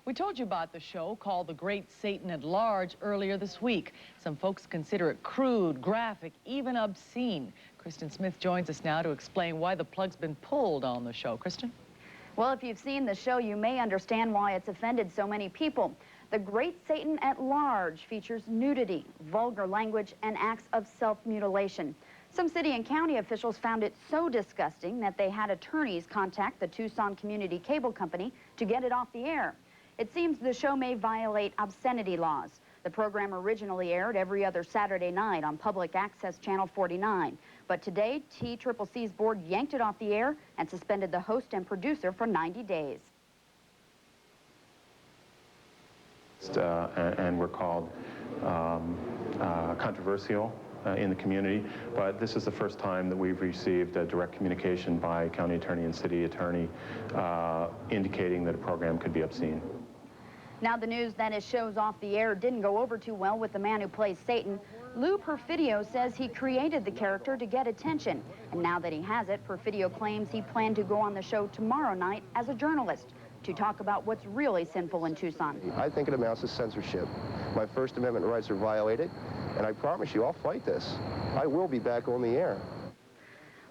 We told you about the show called The Great Satan at Large earlier this week. Some folks consider it crude, graphic, even obscene. Kristen Smith joins us now to explain why the plug's been pulled on the show. Kristen? Well, if you've seen the show, you may understand why it's offended so many people. The Great Satan at Large features nudity, vulgar language, and acts of self-mutilation. Some city and county officials found it so disgusting that they had attorneys contact the Tucson Community Cable Company to get it off the air. It seems the show may violate obscenity laws. The program originally aired every other Saturday night on Public Access Channel 49. But today, TCCC's board yanked it off the air and suspended the host and producer for 90 days. And we're called controversial in the community, but this is the first time that we've received a direct communication by county attorney and city attorney indicating that a program could be obscene. Now the news that his show's off the air didn't go over too well with the man who plays Satan. Lou Perfidio says he created the character to get attention, and now that he has it, Perfidio claims he planned to go on the show tomorrow night as a journalist to talk about what's really sinful in Tucson. I think it amounts to censorship. My First Amendment rights are violated, and I promise you I'll fight this. I will be back on the air.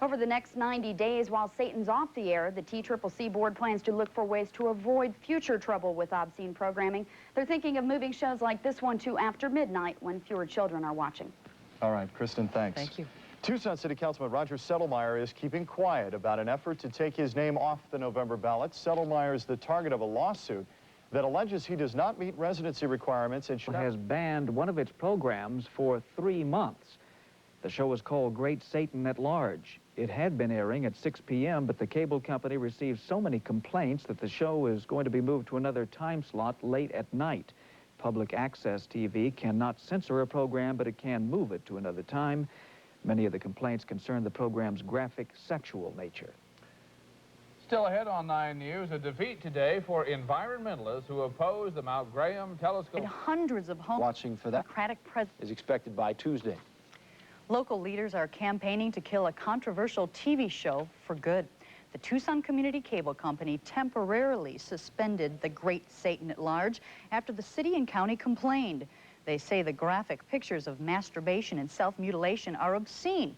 Over the next 90 days, while Satan's off the air, the TCCC board plans to look for ways to avoid future trouble with obscene programming. They're thinking of moving shows like this one to after midnight when fewer children are watching. All right, Kristen, thanks. Thank you. Tucson City Councilman Roger Settlemyre is keeping quiet about an effort to take his name off the November ballot. Settlemyre is the target of a lawsuit that alleges he does not meet residency requirements and has banned one of its programs for 3 months. The show is called Great Satan at Large. It had been airing at 6 p.m., but the cable company received so many complaints that the show is going to be moved to another time slot late at night. Public access TV cannot censor a program, but it can move it to another time. Many of the complaints concern the program's graphic sexual nature. Still ahead on 9 News, a defeat today for environmentalists who oppose the Mount Graham telescope. And hundreds of homes watching for that is expected by Tuesday. Local leaders are campaigning to kill a controversial TV show for good. The Tucson Community Cable Company temporarily suspended The Great Satan at Large after the city and county complained. They say the graphic pictures of masturbation and self-mutilation are obscene.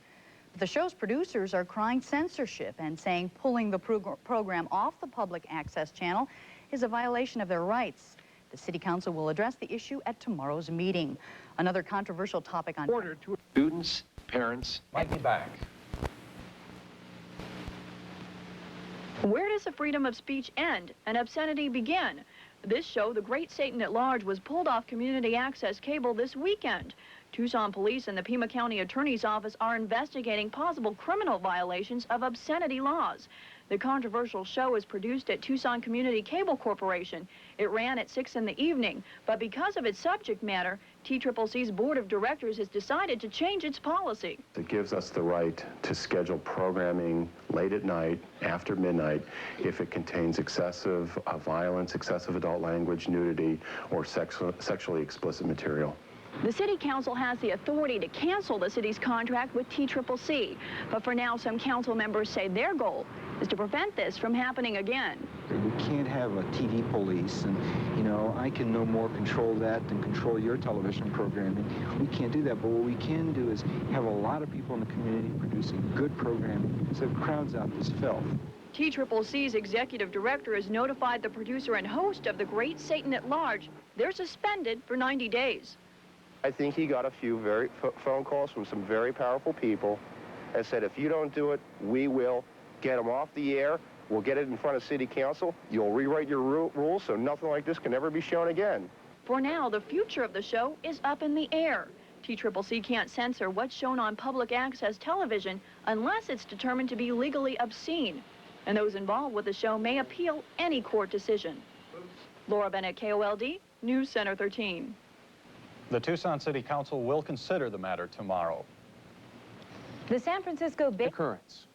But the show's producers are crying censorship and saying pulling the program off the public access channel is a violation of their rights. The City Council will address the issue at tomorrow's meeting. Another controversial topic on order to Students, parents Might be back. Where does the freedom of speech end and obscenity begin? This show, The Great Satan at Large, was pulled off community access cable this weekend. Tucson police and the Pima County Attorney's Office are investigating possible criminal violations of obscenity laws. The controversial show is produced at Tucson Community Cable Corporation. It ran at 6 in the evening, but because of its subject matter, TCCC's Board of Directors has decided to change its policy. It gives us the right to schedule programming late at night, after midnight, if it contains excessive violence, excessive adult language, nudity, or sexually explicit material. The City Council has the authority to cancel the city's contract with TCCC, but for now, some council members say their goal is to prevent this from happening again. We can't have a TV police, and, you know, I can no more control that than control your television programming. We can't do that, but what we can do is have a lot of people in the community producing good programming so it crowds out this filth. TCCC's executive director has notified the producer and host of The Great Satan at Large. They're suspended for 90 days. I think he got a few phone calls from some very powerful people and said, if you don't do it, we will get him off the air. We'll get it in front of City Council. You'll rewrite your rules so nothing like this can ever be shown again. For now, the future of the show is up in the air. TCCC can't censor what's shown on public access television unless it's determined to be legally obscene. And those involved with the show may appeal any court decision. Laura Bennett, KOLD, News Center 13. The Tucson City Council will consider the matter tomorrow. The San Francisco Bay occurrence.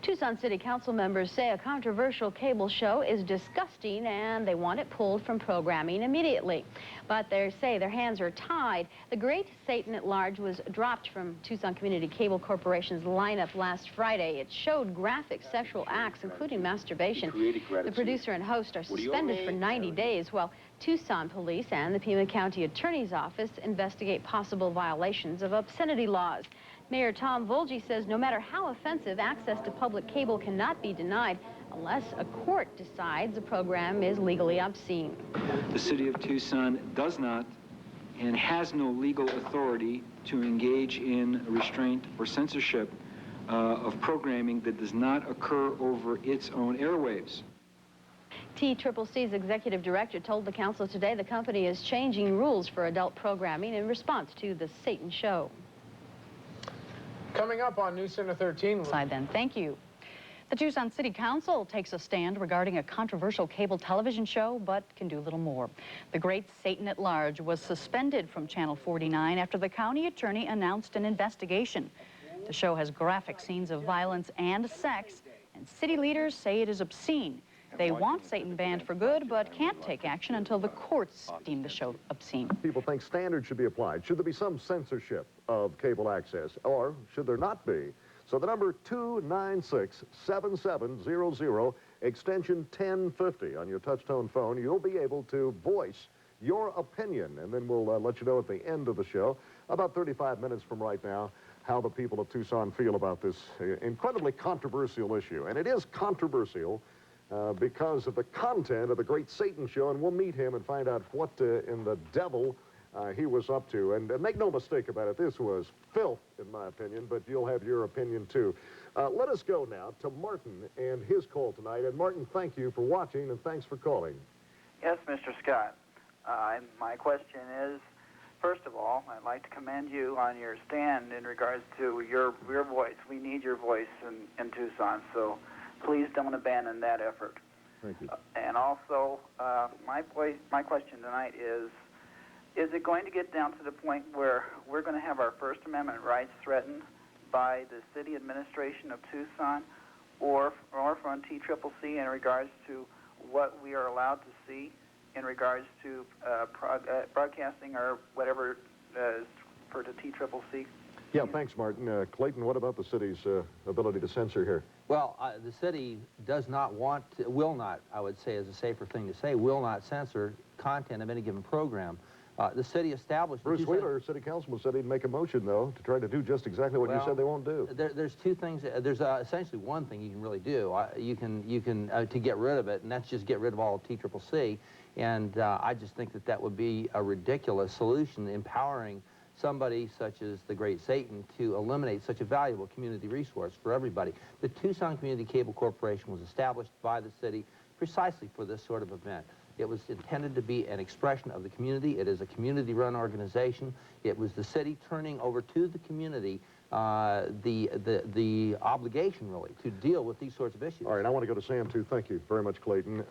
Tucson City Council members say a controversial cable show is disgusting and they want it pulled from programming immediately. But they say their hands are tied. The Great Satan at Large was dropped from Tucson Community Cable Corporation's lineup last Friday. It showed graphic sexual acts, including masturbation. The producer and host are suspended for 90 days while Tucson Police and the Pima County Attorney's Office investigate possible violations of obscenity laws. Mayor Tom Volge says no matter how offensive, access to public cable cannot be denied unless a court decides a program is legally obscene. The city of Tucson does not and has no legal authority to engage in restraint or censorship of programming that does not occur over its own airwaves. TCCC's executive director told the council today the company is changing rules for adult programming in response to the Satan show. Coming up on News Center 13. Then, thank you. The Tucson City Council takes a stand regarding a controversial cable television show, but can do a little more. The Great Satan at Large was suspended from Channel 49 after the county attorney announced an investigation. The show has graphic scenes of violence and sex, and city leaders say it is obscene. They want Satan banned for good, but can't take action until the courts deem the show obscene. People think standards should be applied. Should there be some censorship of cable access, or should there not be? So the number 296-7700, extension 1050 on your touch-tone phone, you'll be able to voice your opinion, and then we'll let you know at the end of the show, about 35 minutes from right now, how the people of Tucson feel about this incredibly controversial issue. And it is controversial because of the content of the Great Satan show, and we'll meet him and find out what in the devil he was up to. And make no mistake about it, this was filth, in my opinion, but you'll have your opinion, too. Let us go now to Martin and his call tonight. And Martin, thank you for watching, and thanks for calling. Yes, Mr. Scott. My question is, first of all, I'd like to commend you on your stand in regards to your voice. We need your voice in Tucson, so please don't abandon that effort. Thank you. And also, my question tonight is it going to get down to the point where we're going to have our First Amendment rights threatened by the city administration of Tucson or from TCCC in regards to what we are allowed to see in regards to broadcasting or whatever for the TCCC? Yeah, thanks, Martin. Clayton, what about the city's ability to censor here? Well, the city does not want to, will not, I would say is a safer thing to say, will not censor content of any given program. The city established... Bruce Wheeler, city councilman, said he'd make a motion, though, to try to do just exactly what you said they won't do. There's two things. There's essentially one thing you can really do. You can to get rid of it, and that's just get rid of all of TCCC. And I just think that would be a ridiculous solution, empowering somebody such as the Great Satan to eliminate such a valuable community resource for everybody. The Tucson Community Cable Corporation was established by the city precisely for this sort of event. It was intended to be an expression of the community. It is a community-run organization. It was the city turning over to the community the obligation, really, to deal with these sorts of issues. All right, I want to go to Sam, too. Thank you very much, Clayton.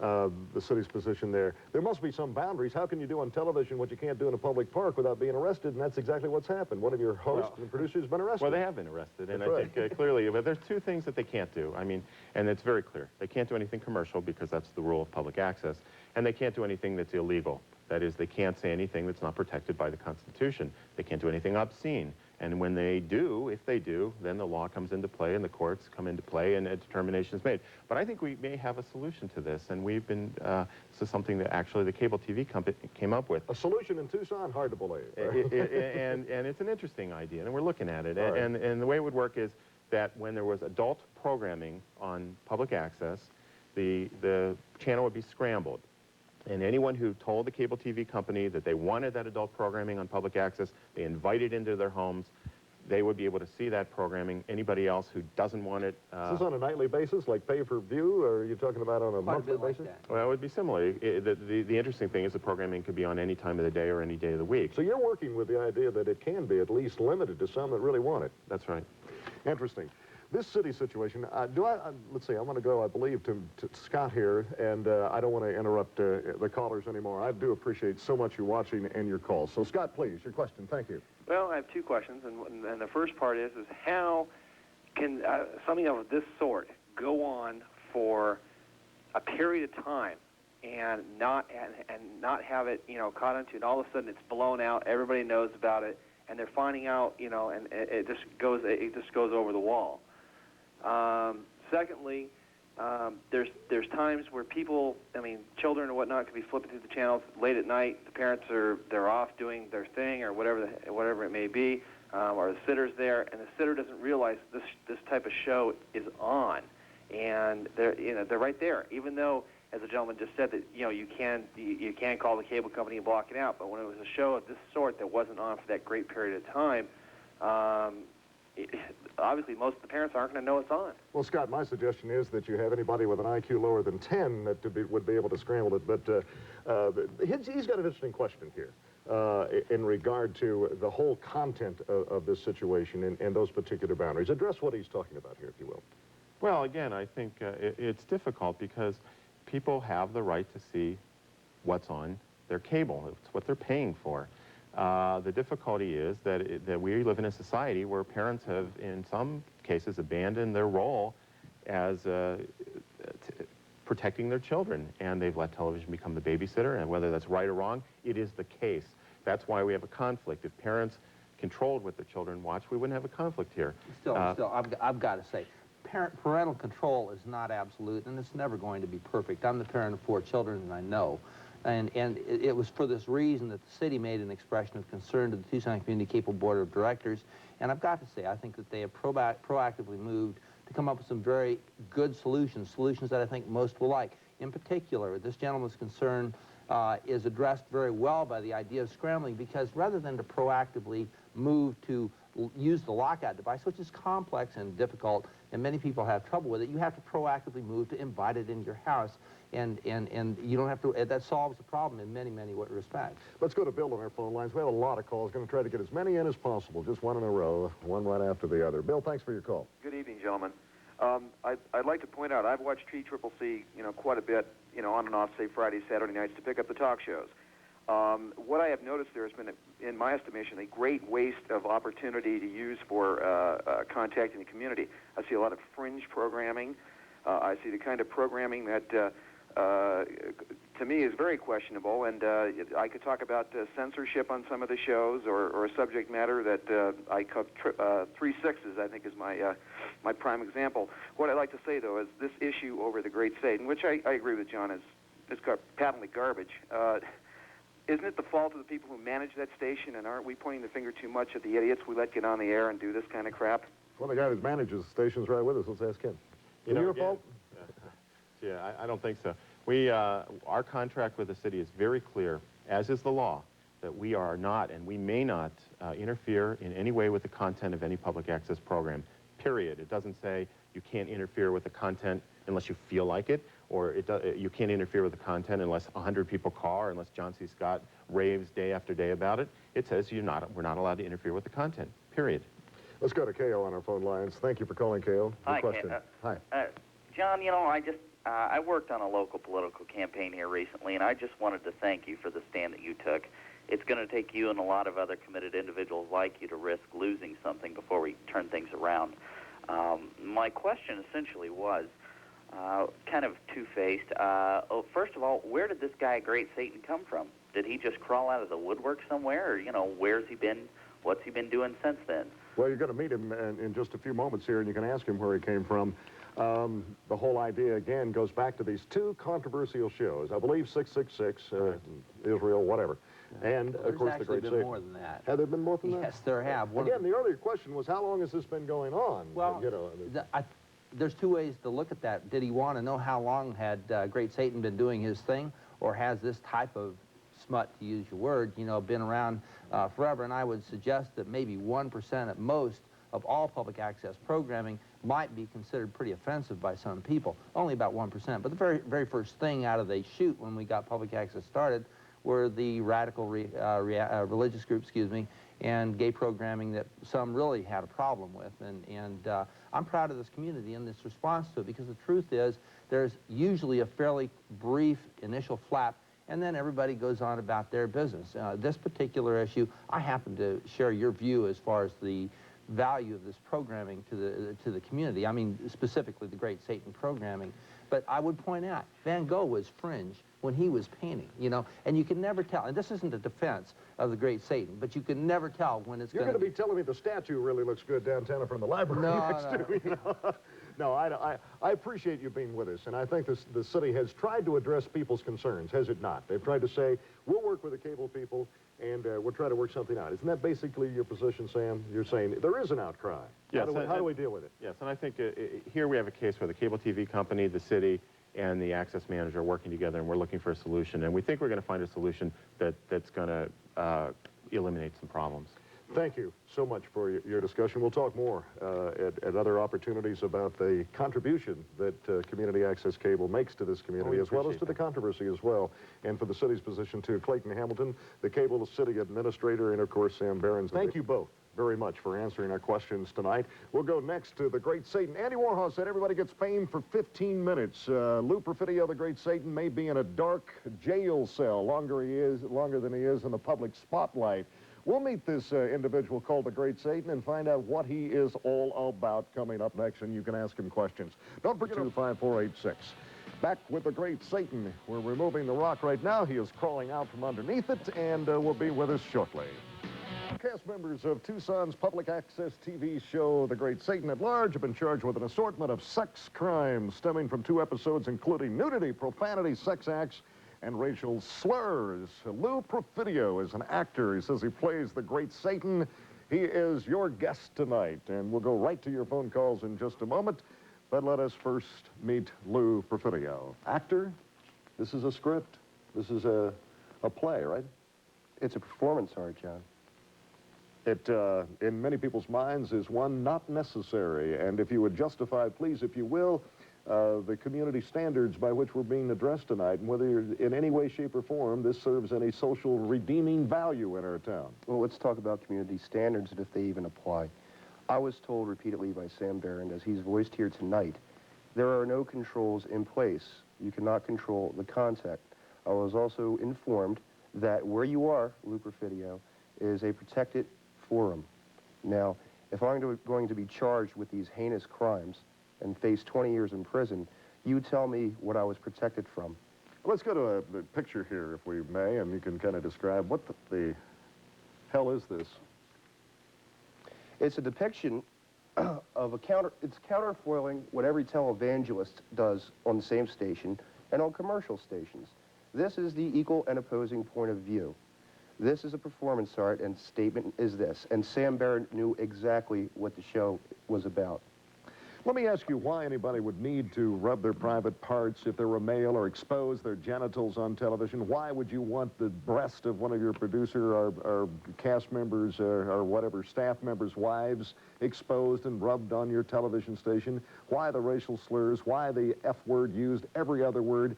The city's position there. There must be some boundaries. How can you do on television what you can't do in a public park without being arrested? And that's exactly what's happened. One of your hosts and producers has been arrested. Well, they have been arrested, and that's I right. think clearly, but there's two things that they can't do. I mean, and it's very clear. They can't do anything commercial because that's the rule of public access, and they can't do anything that's illegal. That is, they can't say anything that's not protected by the Constitution. They can't do anything obscene. And when they do, if they do, then the law comes into play and the courts come into play and a determination is made. But I think we may have a solution to this, and we've been, this is something that actually the cable TV company came up with. A solution in Tucson? Hard to believe. And it's an interesting idea, and we're looking at it. Right. And the way it would work is that when there was adult programming on public access, the channel would be scrambled. And anyone who told the cable TV company that they wanted that adult programming on public access, they invited into their homes, they would be able to see that programming. Anybody else who doesn't want it... Is this on a nightly basis, like pay-per-view, or are you talking about on a monthly basis? Well, it would be similar. The interesting thing is the programming could be on any time of the day or any day of the week. So you're working with the idea that it can be at least limited to some that really want it. That's right. Interesting. This city situation, let's see, I want to go, I believe, to Scott here, and I don't want to interrupt the callers anymore. I do appreciate so much you watching and your calls. So, Scott, please, your question. Thank you. Well, I have two questions, and the first part is how can something of this sort go on for a period of time and not have it, you know, caught onto, and all of a sudden it's blown out, everybody knows about it, and they're finding out, you know, and it just goes over the wall. Secondly, there's times where people, I mean, children or whatnot, could be flipping through the channels late at night. The parents they're off doing their thing or whatever it may be, or the sitter's there, and the sitter doesn't realize this type of show is on, and they're right there. Even though, as the gentleman just said, that you can call the cable company and block it out, but when it was a show of this sort that wasn't on for that great period of time, obviously most of the parents aren't going to know it's on. Well, Scott, my suggestion is that you have anybody with an IQ lower than 10 that would be able to scramble it. But he's got an interesting question here in regard to the whole content of this situation and those particular boundaries. Address what he's talking about here, if you will. Well, again, I think it's difficult because people have the right to see what's on their cable. It's what they're paying for. The difficulty is that we live in a society where parents have, in some cases, abandoned their role as protecting their children, and they've let television become the babysitter, and whether that's right or wrong, it is the case. That's why we have a conflict. If parents controlled what their children watch, we wouldn't have a conflict here. Still, I've got to say, parental control is not absolute, and it's never going to be perfect. I'm the parent of 4 children, and I know. And it was for this reason that the city made an expression of concern to the Tucson Community Cable Board of Directors. And I've got to say, I think that they have proactively moved to come up with some very good solutions that I think most will like. In particular, this gentleman's concern is addressed very well by the idea of scrambling, because rather than to proactively move to use the lockout device, which is complex and difficult, and many people have trouble with it, you have to proactively move to invite it into your house. And you don't have to, that solves the problem in many, many respects. Let's go to Bill on our phone lines. We have a lot of calls. Going to try to get as many in as possible, just one in a row, one right after the other. Bill, thanks for your call. Good evening, gentlemen. I'd like to point out, I've watched TCCC, quite a bit, on and off, say Fridays, Saturday nights, to pick up the talk shows. What I have noticed there has been, in my estimation, a great waste of opportunity to use for contacting the community. I see a lot of fringe programming. I see the kind of programming that, to me, is very questionable, and I could talk about censorship on some of the shows, or a subject matter that I call 3 6s, I think, is my prime example. What I'd like to say, though, is this issue over the Great Satan, which I agree with John is patently garbage. Isn't it the fault of the people who manage that station, and aren't we pointing the finger too much at the idiots we let get on the air and do this kind of crap? Well, the guy that manages the station's right with us. Let's ask him. Is it your fault? Yeah, I don't think so. Our contract with the city is very clear, as is the law, that we are not and we may not interfere in any way with the content of any public access program, period. It doesn't say you can't interfere with the content unless you feel like it, or you can't interfere with the content unless 100 people call, or unless John C. Scott raves day after day about it. It says we're not allowed to interfere with the content, period. Let's go to K.O. on our phone lines. Thank you for calling, K.O. Hi, question. Hi. John, I worked on a local political campaign here recently, and I just wanted to thank you for the stand that you took. It's going to take you and a lot of other committed individuals like you to risk losing something before we turn things around. My question essentially was kind of two-faced. First of all, where did this guy, Great Satan, come from? Did he just crawl out of the woodwork somewhere, or, where's he been? What's he been doing since then? Well, you're going to meet him in just a few moments here, and you can ask him where he came from. The whole idea, again, goes back to these 2 controversial shows. I believe 666, Israel, whatever. And, of course, the Great Satan. There's actually been more than that. Have there been more than that? Yes, there have. Again, the earlier question was, how long has this been going on? Well, there's 2 ways to look at that. Did he want to know how long had Great Satan been doing his thing, or has this type of smut, to use your word, been around forever? And I would suggest that maybe 1% at most of all public access programming might be considered pretty offensive by some people. Only about 1%. But the very first thing out of the chute when we got public access started were the radical religious groups, and gay programming that some really had a problem with. And I'm proud of this community and this response to it, because the truth is there's usually a fairly brief initial flap, and then everybody goes on about their business. This particular issue, I happen to share your view as far as the value of this programming to the community. I mean, specifically the Great Satan programming. But I would point out, Van Gogh was fringe when he was painting, you know, and you can never tell. And this isn't a defense of the Great Satan, but you can never tell when it's You're going to be telling me the statue really looks good downtown in front of the library next to, you know. No, I appreciate you being with us, and I think the city has tried to address people's concerns, has it not? They've tried to say, we'll work with the cable people, and we'll try to work something out. Isn't that basically your position, Sam? You're saying there is an outcry. Yes, how do we deal with it? Yes, and I think here we have a case where the cable TV company, the city, and the access manager are working together, and we're looking for a solution, and we think we're going to find a solution that's going to eliminate some problems. Thank you so much for your discussion. We'll talk more at other opportunities about the contribution that Community Access Cable makes to this community, as well as to the controversy as well, and for the city's position too. Clayton Hamilton, the Cable City Administrator, and of course Sam Behrens. Thank you both very much for answering our questions tonight. We'll go next to the Great Satan. Andy Warhol said everybody gets fame for 15 minutes. Lou Perfidio, the Great Satan, may be in a dark jail cell longer than he is in the public spotlight. We'll meet this individual called the Great Satan and find out what he is all about coming up next, and you can ask him questions. Don't forget 25486. Back with the Great Satan. We're removing the rock right now. He is crawling out from underneath it, and will be with us shortly. Cast members of Tucson's public access TV show, The Great Satan at Large, have been charged with an assortment of sex crimes stemming from 2 episodes including nudity, profanity, sex acts, and racial slurs. Lou Perfidio is an actor. He says he plays the Great Satan. He is your guest tonight, and we'll go right to your phone calls in just a moment. But let us first meet Lou Perfidio. Actor, this is a script. This is a play, right? It's a performance art, John. It, in many people's minds, is one not necessary. And if you would justify, please, if you will, the community standards by which we're being addressed tonight, and whether in any way, shape, or form this serves any social redeeming value in our town. Well, let's talk about community standards and if they even apply. I was told repeatedly by Sam Behrens, as he's voiced here tonight, there are no controls in place. You cannot control the content. I was also informed that where you are, Lou Perfidio, is a protected forum. Now, if I'm going to be charged with these heinous crimes and face 20 years in prison, you tell me what I was protected from. Let's go to a picture here, if we may, and you can kind of describe what the hell is this? It's a depiction of it's counterfoiling what every televangelist does on the same station and on commercial stations. This is the equal and opposing point of view. This is a performance art, and statement is this. And Sam Behrens knew exactly what the show was about. Let me ask you why anybody would need to rub their private parts if they were male or expose their genitals on television. Why would you want the breast of one of your producer or cast members or whatever staff members' wives exposed and rubbed on your television station? Why the racial slurs? Why the F word used, every other word?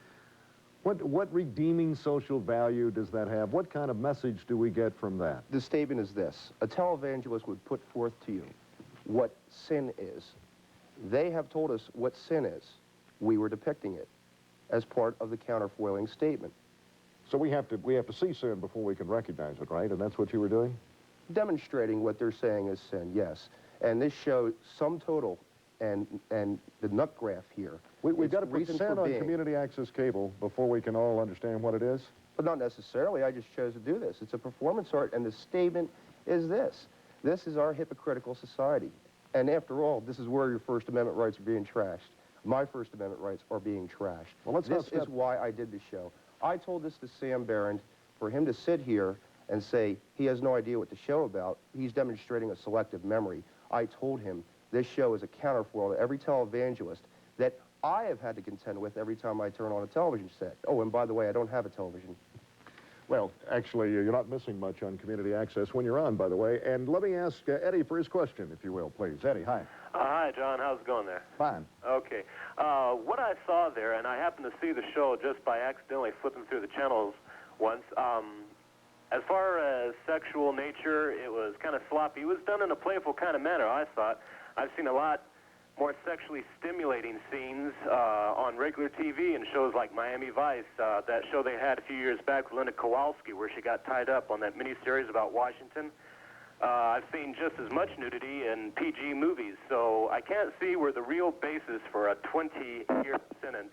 What redeeming social value does that have? What kind of message do we get from that? The statement is this. A televangelist would put forth to you what sin is. They have told us what sin is. We were depicting it as part of the counterfoiling statement. So we have to see sin before we can recognize it, right? And that's what you were doing? Demonstrating what they're saying is sin, yes. And this show, sum total, and the nut graph here. We've got to put sin on community access cable before we can all understand what it is? But not necessarily. I just chose to do this. It's a performance art, and the statement is this. This is our hypocritical society. And after all, this is where your First Amendment rights are being trashed. My First Amendment rights are being trashed. Well, this is why I did the show. I told this to Sam Behrens. For him to sit here and say he has no idea what the show about, he's demonstrating a selective memory. I told him this show is a counterfoil to every televangelist that I have had to contend with every time I turn on a television set. Oh, and by the way, I don't have a television. Well, actually, you're not missing much on community access when you're on, by the way. And let me ask Eddie for his question, if you will, please. Eddie, hi. Hi, John. How's it going there? Fine. Okay. What I saw there, and I happened to see the show just by accidentally flipping through the channels once, as far as sexual nature, it was kind of sloppy. It was done in a playful kind of manner, I thought. I've seen a lot more sexually stimulating scenes on regular TV and shows like Miami Vice. That show they had a few years back with Linda Kowalski, where she got tied up on that miniseries about Washington. I've seen just as much nudity in PG movies, so I can't see where the real basis for a 20-year sentence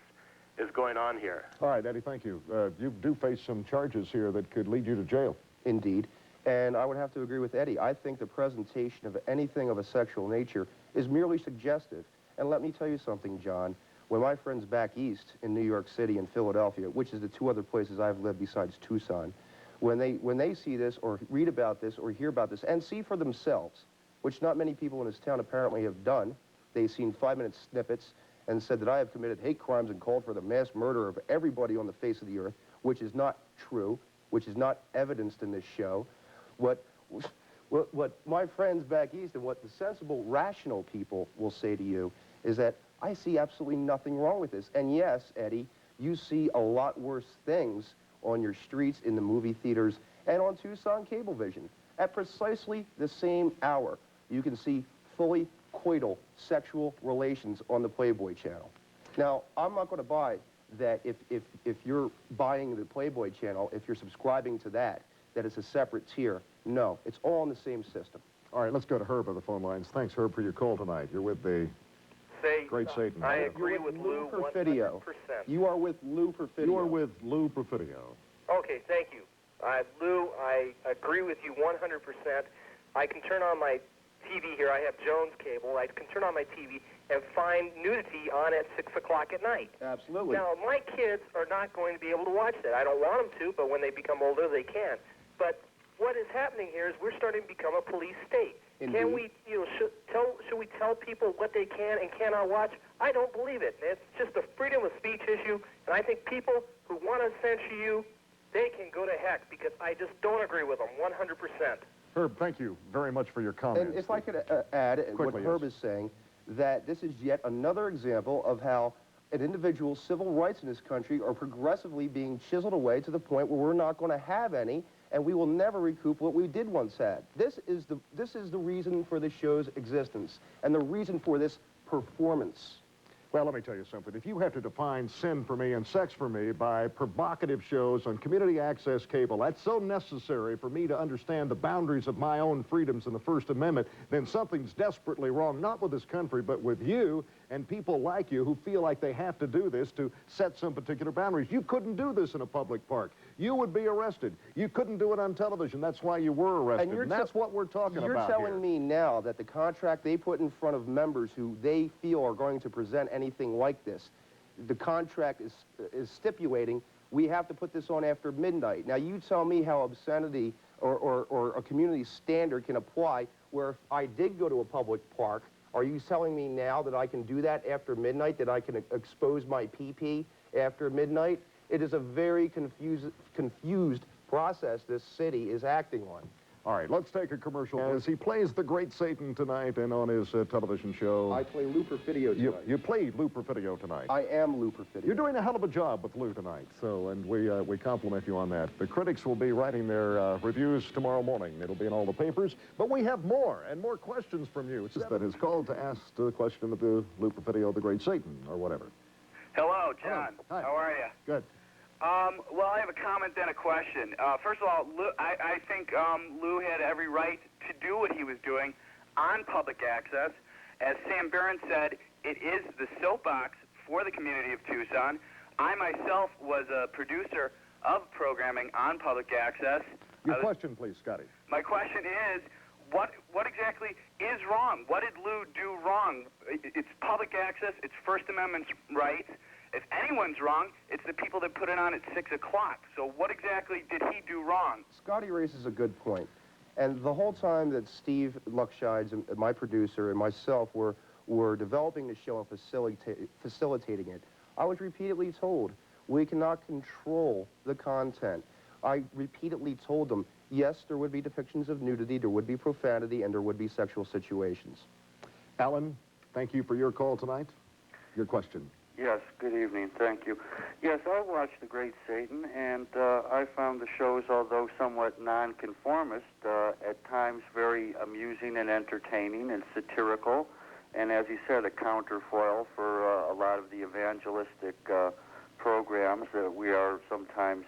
is going on here. All right, Eddie, thank you. You do face some charges here that could lead you to jail. Indeed. And I would have to agree with Eddie. I think the presentation of anything of a sexual nature is merely suggestive. And let me tell you something, John. When my friends back east in New York City and Philadelphia, which is the two other places I've lived besides Tucson, when they see this or read about this or hear about this and see for themselves, which not many people in this town apparently have done, they've seen 5-minute snippets and said that I have committed hate crimes and called for the mass murder of everybody on the face of the earth, which is not true, which is not evidenced in this show. What my friends back east and what the sensible, rational people will say to you is that I see absolutely nothing wrong with this. And yes, Eddie, you see a lot worse things on your streets, in the movie theaters, and on Tucson Cablevision. At precisely the same hour, you can see fully coital sexual relations on the Playboy channel. Now, I'm not going to buy that if you're buying the Playboy channel, if you're subscribing to that it's a separate tier. No, it's all in the same system. All right, let's go to Herb on the phone lines. Thanks, Herb, for your call tonight. You're with the Great Satan. I agree with Lou Perfidio. 100%. You are with Lou Perfidio. You are with Lou Perfidio. Okay, thank you. Lou, I agree with you 100%. I can turn on my TV here. I have Jones cable. I can turn on my TV and find nudity on at 6 o'clock at night. Absolutely. Now, my kids are not going to be able to watch that. I don't want them to, but when they become older, they can. But what is happening here is we're starting to become a police state. Indeed. Can we, should we tell people what they can and cannot watch? I don't believe it. It's just a freedom of speech issue, and I think people who want to censure you, they can go to heck, because I just don't agree with them 100%. Herb, thank you very much for your comments. And if I could add Quickly, what Herb is saying, that this is yet another example of how an individual's civil rights in this country are progressively being chiseled away to the point where we're not going to have any, and we will never recoup what we did once had. This is the reason for the show's existence, and the reason for this performance. Well, let me tell you something. If you have to define sin for me and sex for me by provocative shows on community access cable, that's so necessary for me to understand the boundaries of my own freedoms in the First Amendment, then something's desperately wrong, not with this country, but with you and people like you who feel like they have to do this to set some particular boundaries. You couldn't do this in a public park. You would be arrested. You couldn't do it on television. That's why you were arrested. And that's what we're talking about You're telling me now that the contract they put in front of members who they feel are going to present anything like this, the contract is stipulating we have to put this on after midnight. Now, you tell me how obscenity or a community standard can apply where if I did go to a public park, are you telling me now that I can do that after midnight, that I can expose my pee-pee after midnight? It is a very confused process this city is acting on. All right, let's take a commercial. As he plays the Great Satan tonight and on his television show. I play Lou Perfidio tonight. You played Lou Perfidio tonight. I am Lou Perfidio. You're doing a hell of a job with Lou tonight, and we compliment you on that. The critics will be writing their reviews tomorrow morning. It'll be in all the papers, but we have more and more questions from you. It's just that is called to ask the question of the Lou Perfidio, the Great Satan, or whatever. Hello, John. Hi. How are you? Good. Well, I have a comment and a question. First of all, I think Lou had every right to do what he was doing on public access. As Sam Barron said, it is the soapbox for the community of Tucson. I myself was a producer of programming on public access. Your question, please, Scotty. My question is, what exactly is wrong? What did Lou do wrong? It's public access. It's First Amendment rights. If anyone's wrong, it's the people that put it on at 6 o'clock. So what exactly did he do wrong? Scotty raises a good point. And the whole time that Steve Luckshides, my producer, and myself were developing the show and facilitating it, I was repeatedly told, we cannot control the content. I repeatedly told them, yes, there would be depictions of nudity, there would be profanity, and there would be sexual situations. Alan, thank you for your call tonight. Your question. Yes, good evening. Thank you. Yes, I watched The Great Satan, and I found the shows, although somewhat nonconformist, at times very amusing and entertaining and satirical, and as you said, a counterfoil for a lot of the evangelistic programs that we are sometimes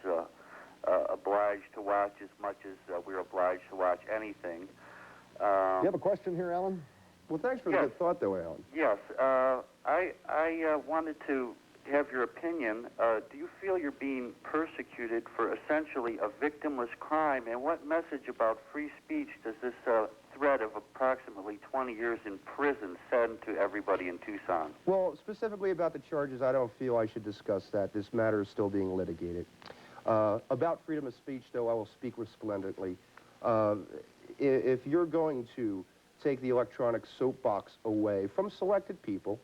obliged to watch as much as we're obliged to watch anything. You have a question here, Alan? Well, thanks for the good thought, though, Alan. Yes. I wanted to have your opinion. Do you feel you're being persecuted for essentially a victimless crime? And what message about free speech does this threat of approximately 20 years in prison send to everybody in Tucson? Well, specifically about the charges, I don't feel I should discuss that. This matter is still being litigated. About freedom of speech, though, I will speak resplendently. If you're going to take the electronic soapbox away from selected people,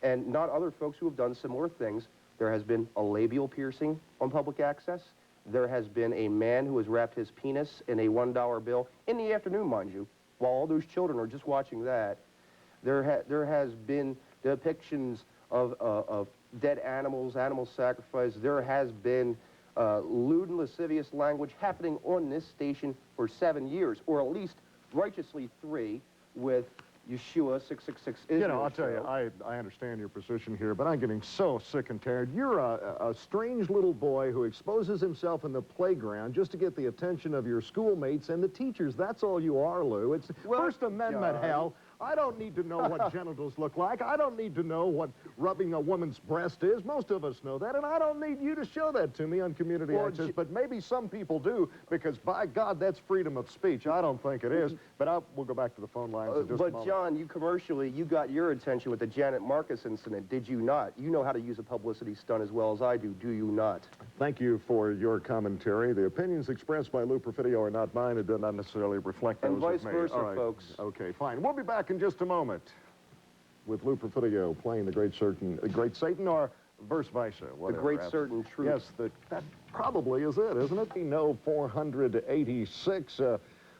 and not other folks who have done similar things, there has been a labial piercing on public access. There has been a man who has wrapped his penis in a $1 bill in the afternoon, mind you, while all those children are just watching that. There has been depictions of dead animals, animal sacrifice. There has been lewd and lascivious language happening on this station for 7 years, or at least righteously 3, with Yeshua 666 Israel. You know, I'll tell you, I understand your position here, but I'm getting so sick and tired. You're a strange little boy who exposes himself in the playground just to get the attention of your schoolmates and the teachers. That's all you are, Lou. It's First Amendment, John. hell. I don't need to know what genitals look like. I don't need to know what rubbing a woman's breast is. Most of us know that, and I don't need you to show that to me on community access, but maybe some people do, because by God, that's freedom of speech. I don't think it is, but we'll go back to the phone lines in just a moment. John, you commercially, you got your attention with the Janet Marcus incident, did you not? You know how to use a publicity stunt as well as I do you not? Thank you for your commentary. The opinions expressed by Lou Perfidio are not mine. It does not necessarily reflect those and vice of me. versa, All right. folks. Okay, fine. We'll be back in just a moment with Lou Perfidio playing the Great Satan, or verse versa. The Great Certain Truth. Yes, that probably is it, isn't it? We know 486,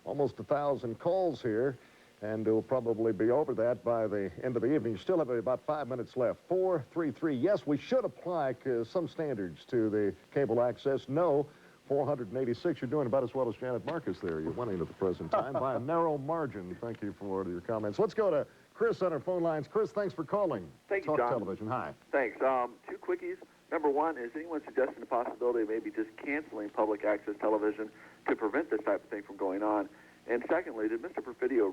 almost 1,000 calls here, and we'll probably be over that by the end of the evening. Still have about 5 minutes left. 433. Yes, we should apply some standards to the cable access. No. 486, you're doing about as well as Janet Marcus there. You're winning at the present time by a narrow margin. Thank you for your comments. Let's go to Chris on our phone lines. Chris, thanks for calling. Thank you, Talk John. Television. Hi. Thanks. 2 quickies. Number one, is anyone suggesting the possibility of maybe just canceling public access television to prevent this type of thing from going on? And secondly, did Mr. Perfidio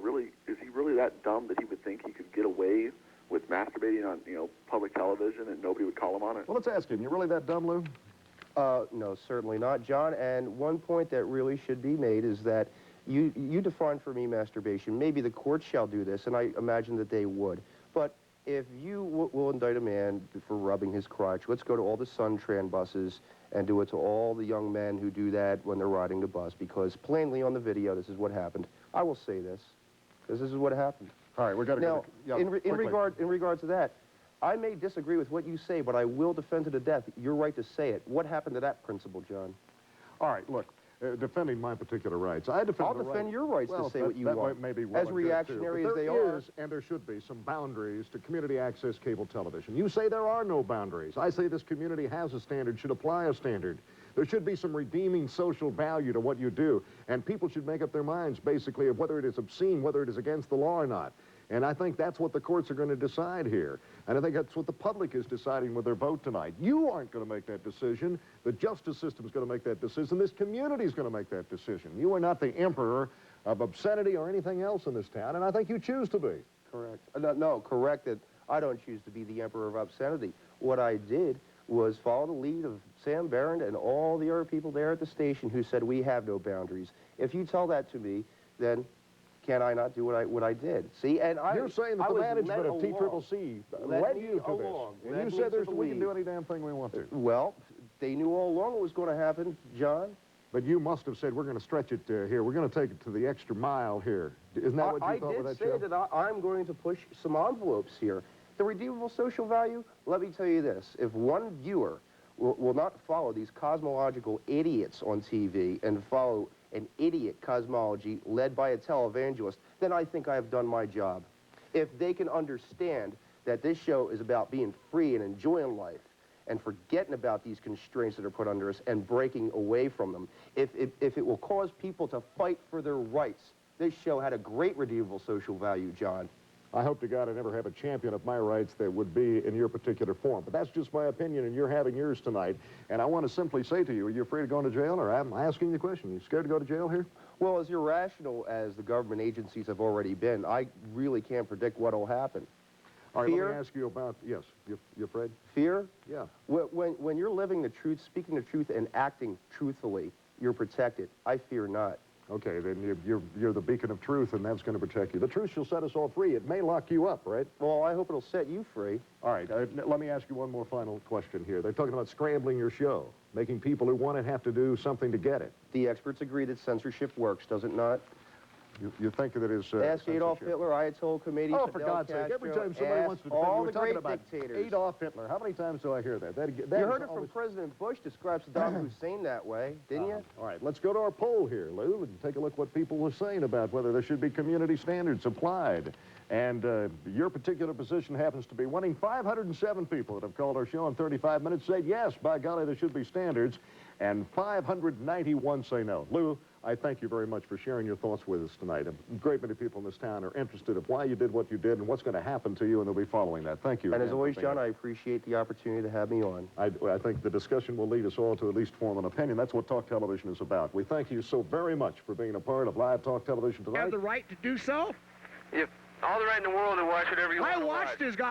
is he really that dumb that he would think he could get away with masturbating on, public television and nobody would call him on it? Well, let's ask him. You really that dumb, Lou? No, certainly not, John. And one point that really should be made is that you define for me masturbation. Maybe the courts shall do this, and I imagine that they would. But if you will indict a man for rubbing his crotch, let's go to all the Suntran buses and do it to all the young men who do that when they're riding the bus, because plainly on the video, this is what happened. I will say this, because this is what happened. All right, we got to go. In regard to that, I may disagree with what you say, but I will defend to the death your right to say it. What happened to that principle, John? All right, look, defending my particular rights. I'll defend your rights to say what you want. May be well as reactionary as they are. There is, and there should be, some boundaries to community access cable television. You say there are no boundaries. I say this community has a standard, should apply a standard. There should be some redeeming social value to what you do, and people should make up their minds, basically, of whether it is obscene, whether it is against the law or not. And I think that's what the courts are going to decide here. And I think that's what the public is deciding with their vote tonight. You aren't going to make that decision. The justice system is going to make that decision. This community is going to make that decision. You are not the emperor of obscenity or anything else in this town, and I think you choose to be. Correct. No, correct that I don't choose to be the emperor of obscenity. What I did was follow the lead of Sam Barron and all the other people there at the station who said we have no boundaries. If you tell that to me, then can I not do what I did? See, and you're saying that the management of TCCC led you to this, and you said we can do any damn thing we want to. Well, they knew all along what was going to happen, John. But you must have said we're going to stretch it here. We're going to take it to the extra mile here. Isn't that what you thought with that show? I did say that I'm going to push some envelopes here. The redeemable social value. Let me tell you this: if one viewer will not follow these cosmological idiots on TV and follow an idiot cosmology led by a televangelist, then I think I have done my job. If they can understand that this show is about being free and enjoying life and forgetting about these constraints that are put under us and breaking away from them, if it will cause people to fight for their rights, this show had a great redeemable social value, John. I hope to God I never have a champion of my rights that would be in your particular form. But that's just my opinion, and you're having yours tonight. And I want to simply say to you, are you afraid of going to jail? Or I'm asking you the question, are you scared to go to jail here? Well, as irrational as the government agencies have already been, I really can't predict what will happen. All right, Fear? let me ask you about, yes, you afraid? Fear? Yeah. When you're living the truth, speaking the truth, and acting truthfully, you're protected. I fear not. Okay, then you're the beacon of truth, and that's going to protect you. The truth shall set us all free. It may lock you up, right? Well, I hope it'll set you free. All right, let me ask you one more final question here. They're talking about scrambling your show, making people who want it have to do something to get it. The experts agree that censorship works, does it not? You think that it is Ask Adolf Hitler, Ayatollah Khomeini, Oh, Fidel for God's sake, every Castro, time somebody wants to defend all you, we're the talking great about dictators. Adolf Hitler. How many times do I hear that? That You heard it from President Bush describe Saddam Hussein that way, didn't you? All right, let's go to our poll here, Lou, and take a look what people are saying about whether there should be community standards applied. And your particular position happens to be winning. 507 people that have called our show in 35 minutes said yes, by golly, there should be standards, and 591 say no. Lou, I thank you very much for sharing your thoughts with us tonight. A great many people in this town are interested in why you did what you did and what's going to happen to you, and they'll be following that. Thank you. And as always, John, I appreciate the opportunity to have me on. I think the discussion will lead us all to at least form an opinion. That's what Talk Television is about. We thank you so very much for being a part of Live Talk Television tonight. You have the right to do so? If all the right in the world to watch whatever you want to watch. I watched this guy.